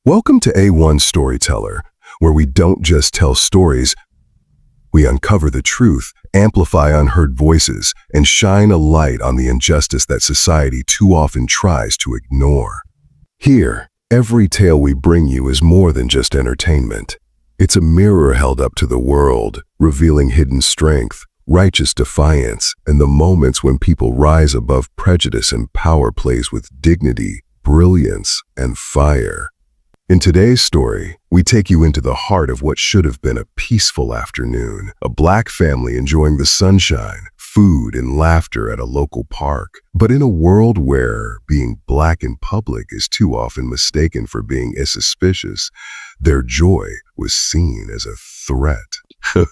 Welcome to A1 Storyteller, where we don't just tell stories, we uncover the truth, amplify unheard voices, and shine a light on the injustice that society too often tries to ignore. Here, every tale we bring you is more than just entertainment. It's a mirror held up to the world, revealing hidden strength, righteous defiance, and the moments when people rise above prejudice and power plays with dignity, brilliance, and fire. In today's story, we take you into the heart of what should have been a peaceful afternoon, a Black family enjoying the sunshine, food, and laughter at a local park. But in a world where being Black in public is too often mistaken for being suspicious, their joy was seen as a threat.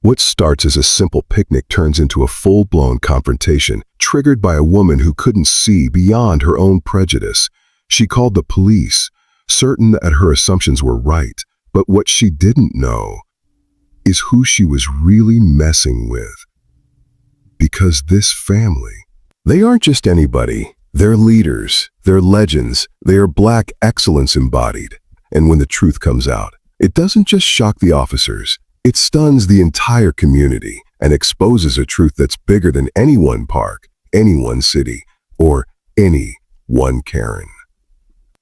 What starts as a simple picnic turns into a full-blown confrontation, triggered by a woman who couldn't see beyond her own prejudice. She called the police, certain that her assumptions were right, but what she didn't know is who she was really messing with. Because this family, they aren't just anybody. They're leaders, they're legends, they are Black excellence embodied. And when the truth comes out, it doesn't just shock the officers, it stuns the entire community and exposes a truth that's bigger than any one park, any one city, or any one Karen.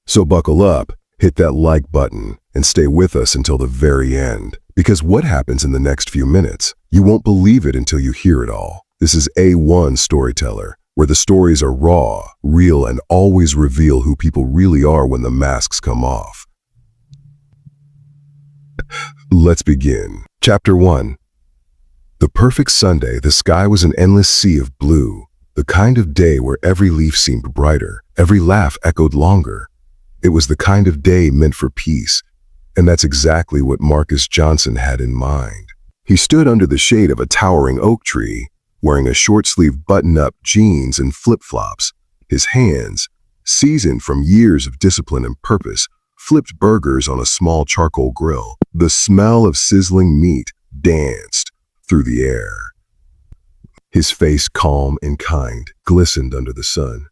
So buckle up, hit that like button, and stay with us until the very end. Because what happens in the next few minutes, you won't believe it until you hear it all. This is A1 Storyteller, where the stories are raw, real, and always reveal who people really are when the masks come off. Let's begin. Chapter 1. The perfect Sunday, the sky was an endless sea of blue, the kind of day where every leaf seemed brighter, every laugh echoed longer. It was the kind of day meant for peace, and that's exactly what Marcus Johnson had in mind. He stood under the shade of a towering oak tree, wearing a short-sleeved button-up jeans and flip-flops. His hands, seasoned from years of discipline and purpose, flipped burgers on a small charcoal grill. The smell of sizzling meat danced through the air. His face, calm and kind, glistened under the sun.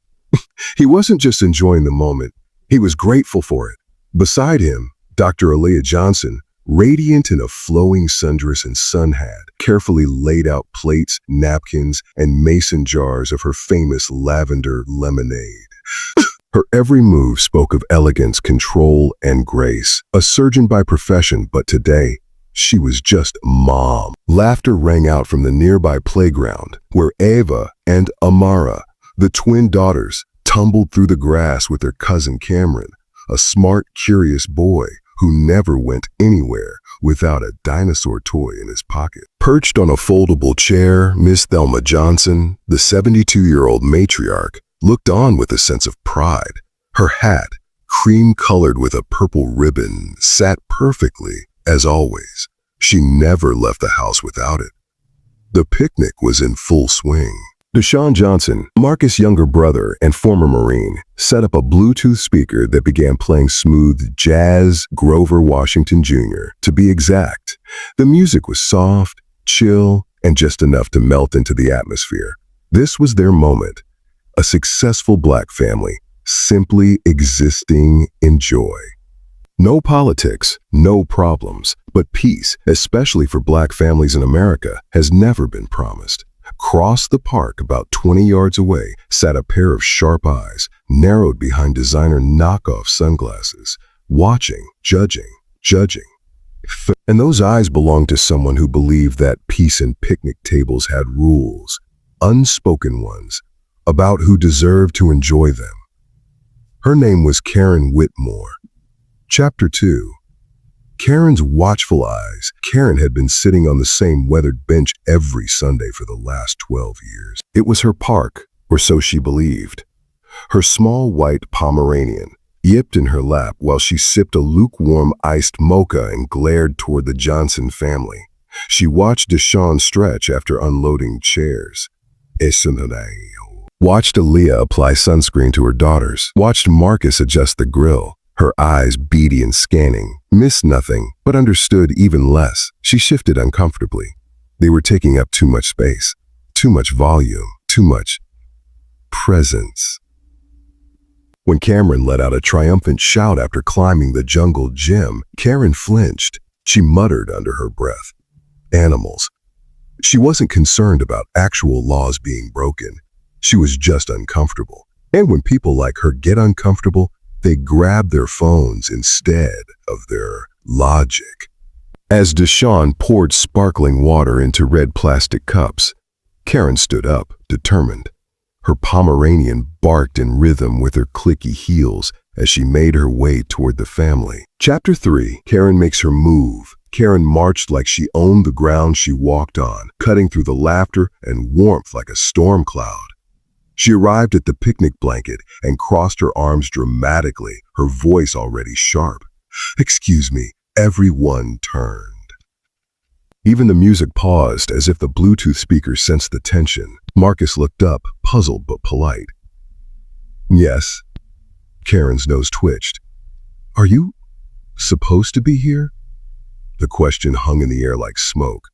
He wasn't just enjoying the moment, he was grateful for it. Beside him, Dr. Aaliyah Johnson, radiant in a flowing sundress and sun hat, carefully laid out plates, napkins, and mason jars of her famous lavender lemonade. Her every move spoke of elegance, control, and grace. A surgeon by profession, but today, she was just Mom. Laughter rang out from the nearby playground, where Ava and Amara, the twin daughters, tumbled through the grass with their cousin Cameron, a smart, curious boy who never went anywhere without a dinosaur toy in his pocket. Perched on a foldable chair, Miss Thelma Johnson, the 72-year-old matriarch, looked on with a sense of pride. Her hat, cream-colored with a purple ribbon, sat perfectly, as always. She never left the house without it. The picnic was in full swing. Deshaun Johnson, Marcus' younger brother and former Marine, set up a Bluetooth speaker that began playing smooth jazz, Grover Washington Jr., to be exact. The music was soft, chill, and just enough to melt into the atmosphere. This was their moment. A successful Black family, simply existing in joy. No politics, no problems, but peace, especially for Black families in America, has never been promised. Across the park, about 20 yards away, sat a pair of sharp eyes, narrowed behind designer knockoff sunglasses, watching, judging. And those eyes belonged to someone who believed that peace and picnic tables had rules, unspoken ones, about who deserved to enjoy them. Her name was Karen Whitmore. Chapter 2. Karen's watchful eyes. Karen had been sitting on the same weathered bench every Sunday for the last 12 years. It was her park, or so she believed. Her small white Pomeranian yipped in her lap while she sipped a lukewarm iced mocha and glared toward the Johnson family. She watched Deshaun stretch after unloading chairs. Watched Aaliyah apply sunscreen to her daughters. Watched Marcus adjust the grill. Her eyes beady and scanning, missed nothing, but understood even less. She shifted uncomfortably. They were taking up too much space, too much volume, too much presence. When Cameron let out a triumphant shout after climbing the jungle gym, Karen flinched. She muttered under her breath, "Animals." She wasn't concerned about actual laws being broken. She was just uncomfortable. And when people like her get uncomfortable, they grab their phones instead of their logic. As Deshawn poured sparkling water into red plastic cups, Karen stood up, determined. Her Pomeranian barked in rhythm with her clicky heels as she made her way toward the family. Chapter 3, Karen makes her move. Karen marched like she owned the ground she walked on, cutting through the laughter and warmth like a storm cloud. She arrived at the picnic blanket and crossed her arms dramatically, her voice already sharp. "Excuse me." Everyone turned. Even the music paused as if the Bluetooth speaker sensed the tension. Marcus looked up, puzzled but polite. "Yes." Karen's nose twitched. "Are you supposed to be here?" The question hung in the air like smoke.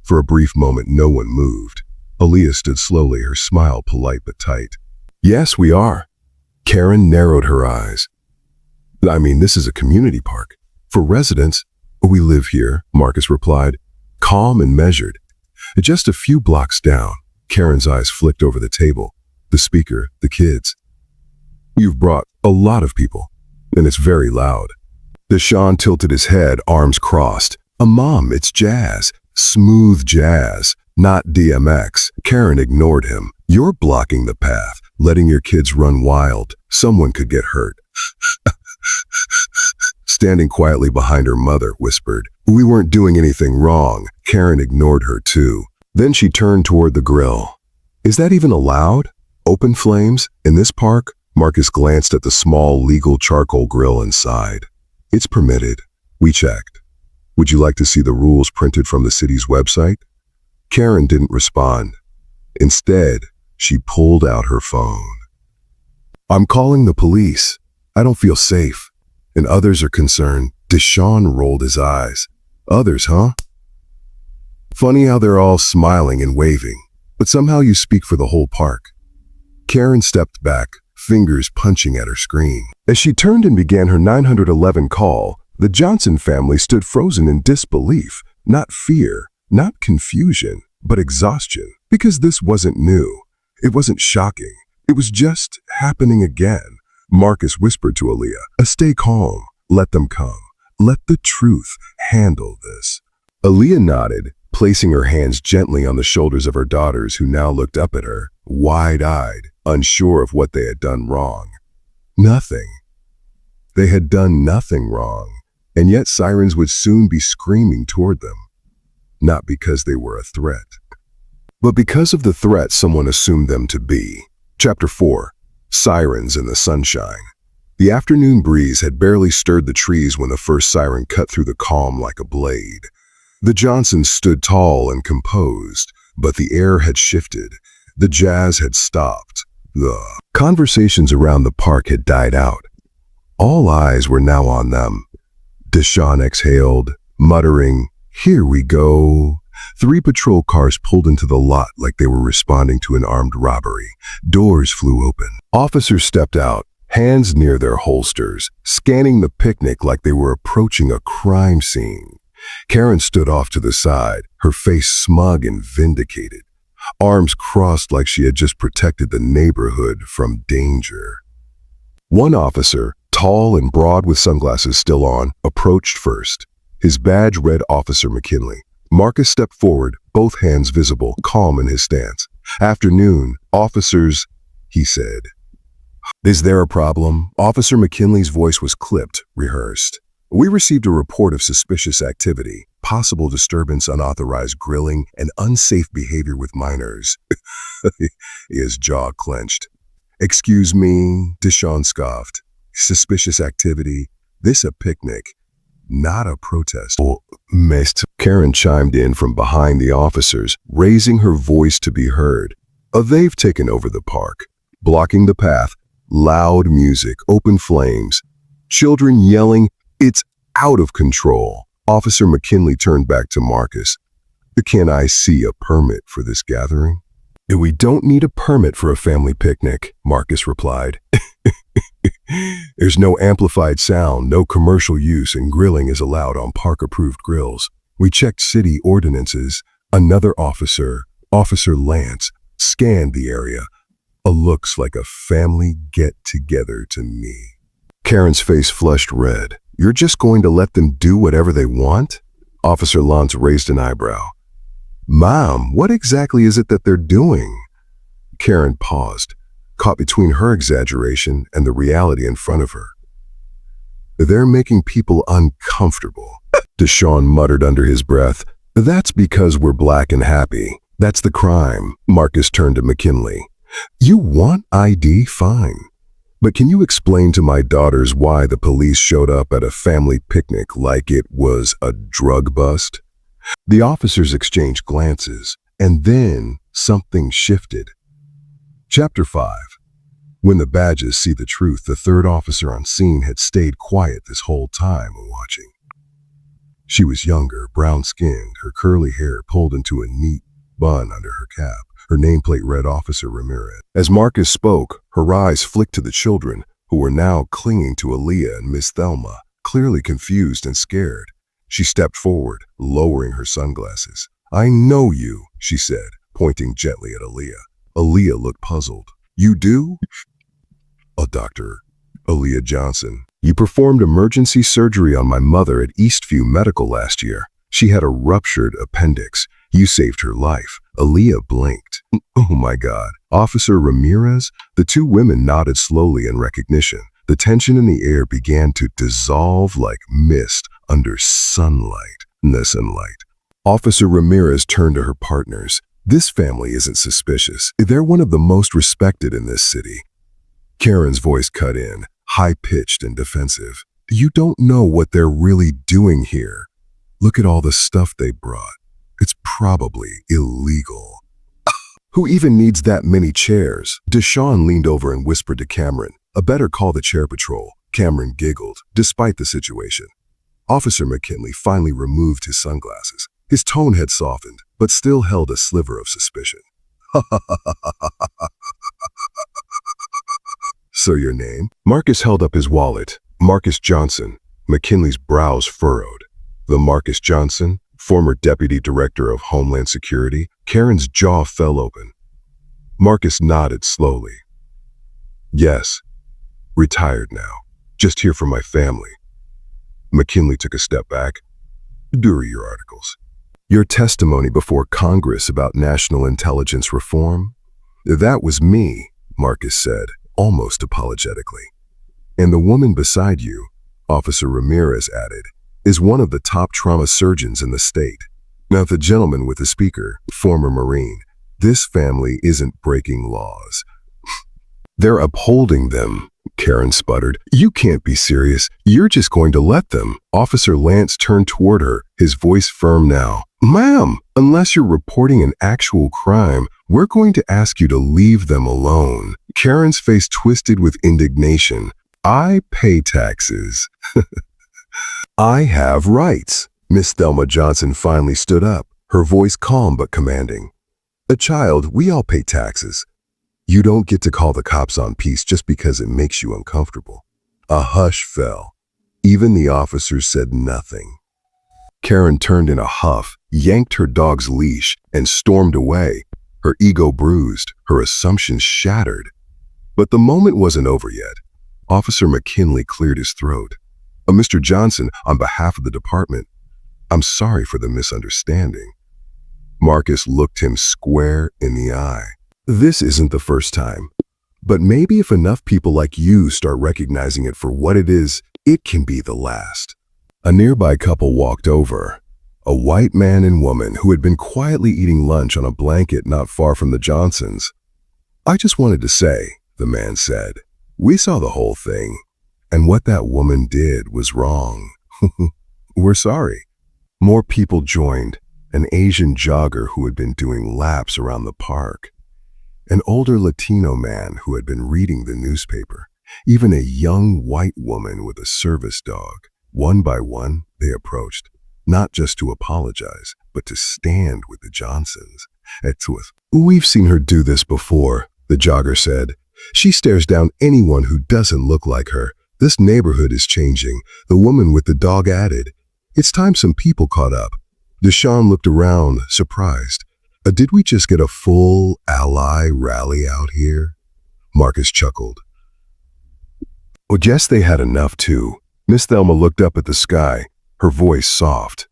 For a brief moment, no one moved. Aaliyah stood slowly, her smile polite but tight. "Yes, we are." Karen narrowed her eyes. "I mean, this is a community park. For residents, we live here," Marcus replied, calm and measured. Just a few blocks down, Karen's eyes flicked over the table, the speaker, the kids. "You've brought a lot of people, and it's very loud." Deshawn tilted his head, arms crossed. Mom, it's jazz. Smooth jazz, not DMX." Karen ignored him. "You're blocking the path, letting your kids run wild. Someone could get hurt." Standing quietly behind her mother, whispered, "We weren't doing anything wrong." Karen ignored her too. Then she turned toward the grill. "Is that even allowed? Open flames? In this park?" Marcus glanced at the small, legal charcoal grill inside. "It's permitted. We checked. Would you like to see the rules printed from the city's website?" Karen didn't respond. Instead, she pulled out her phone. "I'm calling the police. I don't feel safe. And others are concerned." Deshawn rolled his eyes. "Others, huh? Funny how they're all smiling and waving, but somehow you speak for the whole park." Karen stepped back, fingers punching at her screen. As she turned and began her 911 call, the Johnson family stood frozen in disbelief, not fear, not confusion, but exhaustion. Because this wasn't new. It wasn't shocking. It was just happening again. Marcus whispered to Aaliyah, "Stay calm. Let them come. Let the truth handle this." Aaliyah nodded, placing her hands gently on the shoulders of her daughters, who now looked up at her, wide-eyed, unsure of what they had done wrong. Nothing. They had done nothing wrong, and yet sirens would soon be screaming toward them. Not because they were a threat, but because of the threat someone assumed them to be. Chapter 4. Sirens in the sunshine. The afternoon breeze had barely stirred the trees when the first siren cut through the calm like a blade. The Johnsons stood tall and composed, but the air had shifted. The jazz had stopped. The conversations around the park had died out. All eyes were now on them. Deshawn exhaled, muttering, "Here we go." 3 patrol cars pulled into the lot like they were responding to an armed robbery. Doors flew open. Officers stepped out, hands near their holsters, scanning the picnic like they were approaching a crime scene. Karen stood off to the side, her face smug and vindicated, arms crossed like she had just protected the neighborhood from danger. One officer, tall and broad with sunglasses still on, approached first. His badge read Officer McKinley. Marcus stepped forward, both hands visible, calm in his stance. "Afternoon, officers," he said. "Is there a problem?" Officer McKinley's voice was clipped, rehearsed. "We received a report of suspicious activity, possible disturbance, unauthorized grilling, and unsafe behavior with minors." His jaw clenched. "Excuse me," Deshawn scoffed. "Suspicious activity? This a picnic, not a protest." "Oh, missed." Karen chimed in from behind the officers, raising her voice to be heard. They've taken over the park, blocking the path, loud music, open flames, children yelling. It's out of control." Officer McKinley turned back to Marcus. "Can I see a permit for this gathering?" "We don't need a permit for a family picnic," Marcus replied. There's no amplified sound, no commercial use, and grilling is allowed on park-approved grills. We checked city ordinances. Another officer, Officer Lance, scanned the area. Looks like a family get-together to me. Karen's face flushed red. You're just going to let them do whatever they want? Officer Lance raised an eyebrow. Mom, what exactly is it that they're doing? Karen paused, caught between her exaggeration and the reality in front of her. They're making people uncomfortable, Deshaun muttered under his breath. That's because we're black and happy. That's the crime. Marcus turned to McKinley. You want ID? Fine. But can you explain to my daughters why the police showed up at a family picnic like it was a drug bust? The officers exchanged glances, and then something shifted. Chapter 5. When the badges see the truth, the third officer on scene had stayed quiet this whole time watching. She was younger, brown-skinned, her curly hair pulled into a neat bun under her cap. Her nameplate read Officer Ramirez. As Marcus spoke, her eyes flicked to the children, who were now clinging to Aaliyah and Miss Thelma, clearly confused and scared. She stepped forward, lowering her sunglasses. I know you, she said, pointing gently at Aaliyah. Aaliyah looked puzzled. You do? Dr. Aaliyah Johnson. You performed emergency surgery on my mother at Eastview Medical last year. She had a ruptured appendix. You saved her life. Aaliyah blinked. Oh my God. Officer Ramirez? The two women nodded slowly in recognition. The tension in the air began to dissolve like mist under sunlight. Officer Ramirez turned to her partners. This family isn't suspicious. They're one of the most respected in this city. Karen's voice cut in, high-pitched and defensive. You don't know what they're really doing here. Look at all the stuff they brought. It's probably illegal. Who even needs that many chairs? Deshaun leaned over and whispered to Cameron, better call the chair patrol. Cameron giggled, despite the situation. Officer McKinley finally removed his sunglasses. His tone had softened, but still held a sliver of suspicion. So your name? Marcus held up his wallet. Marcus Johnson. McKinley's brows furrowed. The Marcus Johnson, former Deputy Director of Homeland Security. Karen's jaw fell open. Marcus nodded slowly. Yes. Retired now. Just here for my family. McKinley took a step back. During your articles. Your testimony before Congress about national intelligence reform? That was me, Marcus said, almost apologetically. And the woman beside you, Officer Ramirez added, is one of the top trauma surgeons in the state. Now the gentleman with the speaker, former Marine, this family isn't breaking laws. They're upholding them, Karen sputtered. You can't be serious. You're just going to let them. Officer Lance turned toward her, his voice firm now. Ma'am, unless you're reporting an actual crime, we're going to ask you to leave them alone. Karen's face twisted with indignation. I pay taxes. I have rights. Miss Thelma Johnson finally stood up, her voice calm but commanding. A child, we all pay taxes. You don't get to call the cops on peace just because it makes you uncomfortable. A hush fell. Even the officers said nothing. Karen turned in a huff, yanked her dog's leash, and stormed away, her ego bruised, her assumptions shattered. But the moment wasn't over yet. Officer McKinley cleared his throat. Mr. Johnson, on behalf of the department, I'm sorry for the misunderstanding. Marcus looked him square in the eye. This isn't the first time. But maybe if enough people like you start recognizing it for what it is, it can be the last. A nearby couple walked over. A white man and woman who had been quietly eating lunch on a blanket not far from the Johnsons. I just wanted to say, the man said, we saw the whole thing. And what that woman did was wrong. We're sorry. More people joined. An Asian jogger who had been doing laps around the park. An older Latino man who had been reading the newspaper. Even a young white woman with a service dog. One by one, they approached, not just to apologize, but to stand with the Johnsons. We've seen her do this before, the jogger said. She stares down anyone who doesn't look like her. This neighborhood is changing, the woman with the dog added. It's time some people caught up. Deshaun looked around, surprised. Did we just get a full ally rally out here? Marcus chuckled. Well, yes, they had enough too. Miss Thelma looked up at the sky, her voice soft.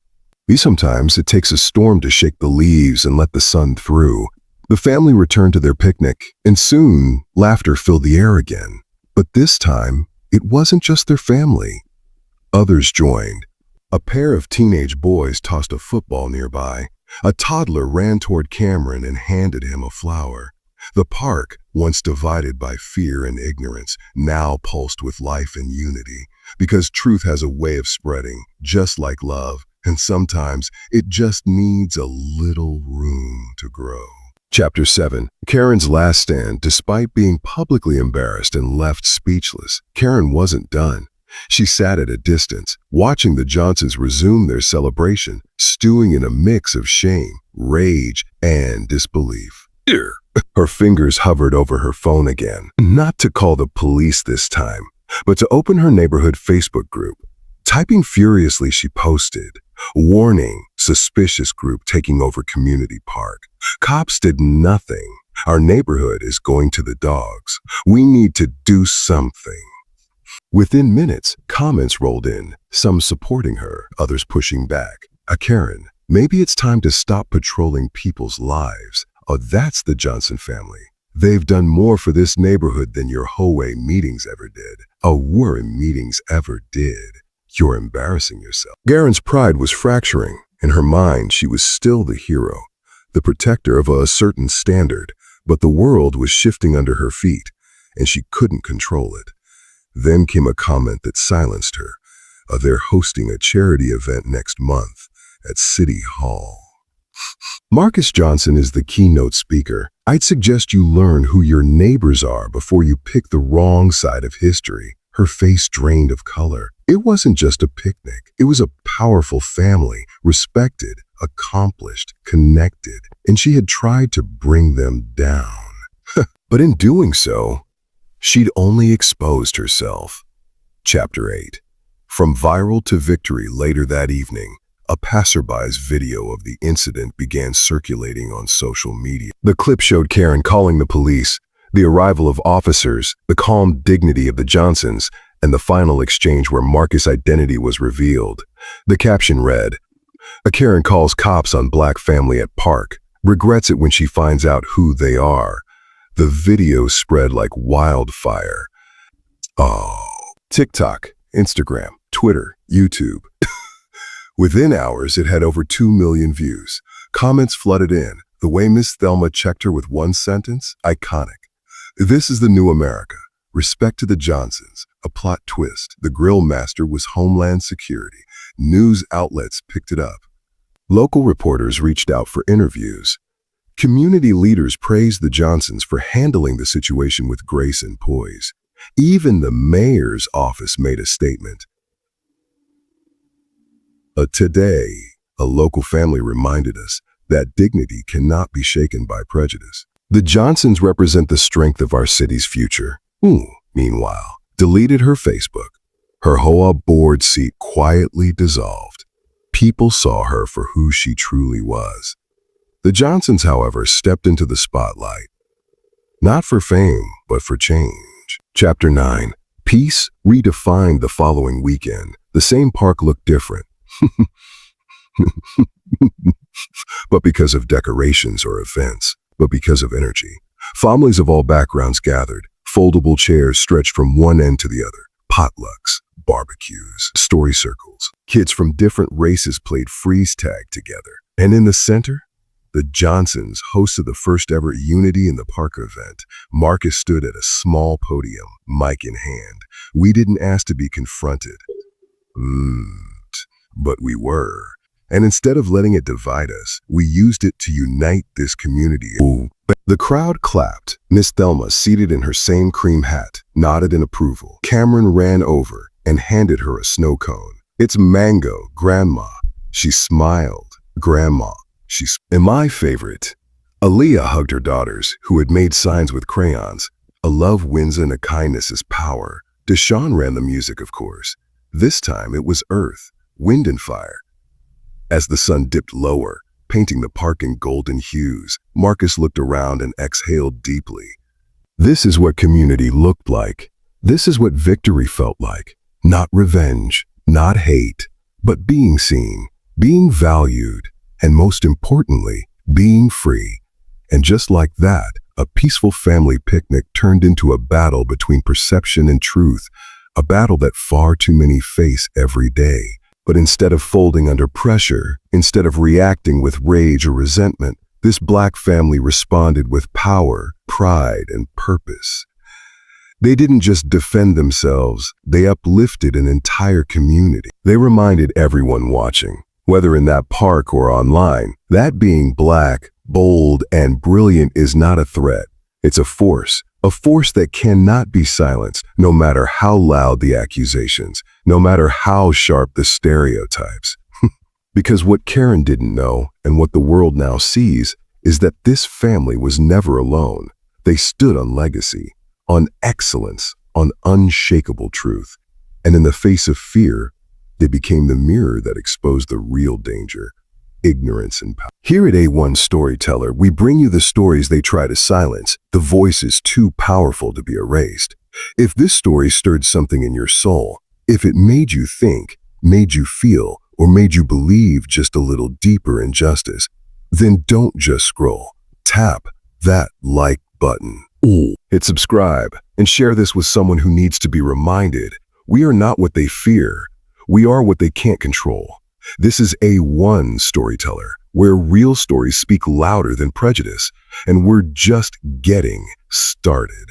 Sometimes it takes a storm to shake the leaves and let the sun through. The family returned to their picnic, and soon laughter filled the air again. But this time, it wasn't just their family. Others joined. A pair of teenage boys tossed a football nearby. A toddler ran toward Cameron and handed him a flower. The park, once divided by fear and ignorance, now pulsed with life and unity, because truth has a way of spreading, just like love, and sometimes it just needs a little room to grow. Chapter 7. Karen's last stand. Despite being publicly embarrassed and left speechless, Karen wasn't done. She sat at a distance, watching the Johnsons resume their celebration, stewing in a mix of shame, rage, and disbelief. Her fingers hovered over her phone again, not to call the police this time, but to open her neighborhood Facebook group. Typing furiously, she posted, "Warning, suspicious group taking over community park. Cops did nothing. Our neighborhood is going to the dogs. We need to do something." Within minutes, comments rolled in, some supporting her, others pushing back. Karen, maybe it's time to stop patrolling people's lives. Oh, that's the Johnson family. They've done more for this neighborhood than your Hoey meetings ever did. Warren meetings ever did. You're embarrassing yourself. Karen's pride was fracturing. In her mind, she was still the hero, the protector of a certain standard, but the world was shifting under her feet, and she couldn't control it. Then came a comment that silenced her. They're hosting a charity event next month at City Hall. Marcus Johnson is the keynote speaker. I'd suggest you learn who your neighbors are before you pick the wrong side of history. Her face drained of color. It wasn't just a picnic. It was a powerful family, respected, accomplished, connected, and she had tried to bring them down. But in doing so, she'd only exposed herself. Chapter 8. From viral to victory. Later that evening, a passerby's video of the incident began circulating on social media. The clip showed Karen calling the police, the arrival of officers, the calm dignity of the Johnsons, and the final exchange where Marcus' identity was revealed. The caption read, Karen calls cops on black family at park, regrets it when she finds out who they are. The video spread like wildfire. TikTok, Instagram, Twitter, YouTube. Within hours, it had over 2 million views. Comments flooded in. The way Miss Thelma checked her with one sentence, iconic. This is the new America. Respect to the Johnsons. A plot twist. The grill master was Homeland Security. News outlets picked it up. Local reporters reached out for interviews. Community leaders praised the Johnsons for handling the situation with grace and poise. Even the mayor's office made a statement. Today, a local family reminded us that dignity cannot be shaken by prejudice. The Johnsons represent the strength of our city's future. Meanwhile, deleted her Facebook. Her Hoa board seat quietly dissolved. People saw her for who she truly was. The Johnsons, however, stepped into the spotlight. Not for fame, but for change. Chapter 9. Peace redefined the following weekend. The same park looked different. But because of decorations or events, but because of energy. Families of all backgrounds gathered. Foldable chairs stretched from one end to the other. Potlucks, barbecues, story circles. Kids from different races played freeze tag together. And in the center, the Johnsons hosted the first ever Unity in the Park event. Marcus stood at a small podium, mic in hand. We didn't ask to be confronted. But we were. And instead of letting it divide us, we used it to unite this community. The crowd clapped. Miss Thelma, seated in her same cream hat, nodded in approval. Cameron ran over and handed her a snow cone. It's mango, Grandma. She smiled. Grandma. And my favorite, Aaliyah hugged her daughters, who had made signs with crayons. A love wins and a kindness is power. Deshaun ran the music, of course. This time it was earth, wind, and fire. As the sun dipped lower, painting the park in golden hues, Marcus looked around and exhaled deeply. This is what community looked like. This is what victory felt like. Not revenge, not hate, but being seen, being valued, and most importantly, being free. And just like that, a peaceful family picnic turned into a battle between perception and truth, a battle that far too many face every day. But instead of folding under pressure, instead of reacting with rage or resentment, this Black family responded with power, pride, and purpose. They didn't just defend themselves, they uplifted an entire community. They reminded everyone watching, whether in that park or online, that being Black, bold, and brilliant is not a threat. It's a force that cannot be silenced, no matter how loud the accusations, no matter how sharp the stereotypes. Because what Karen didn't know, and what the world now sees, is that this family was never alone. They stood on legacy, on excellence, on unshakable truth. And in the face of fear, they became the mirror that exposed the real danger, ignorance and power. Here at A1 Storyteller, we bring you the stories they try to silence, the voices too powerful to be erased. If this story stirred something in your soul, if it made you think, made you feel, or made you believe just a little deeper in justice, then don't just scroll. Tap that like button. Hit subscribe and share this with someone who needs to be reminded. We are not what they fear. We are what they can't control. This is A1 Storyteller, where real stories speak louder than prejudice, and we're just getting started.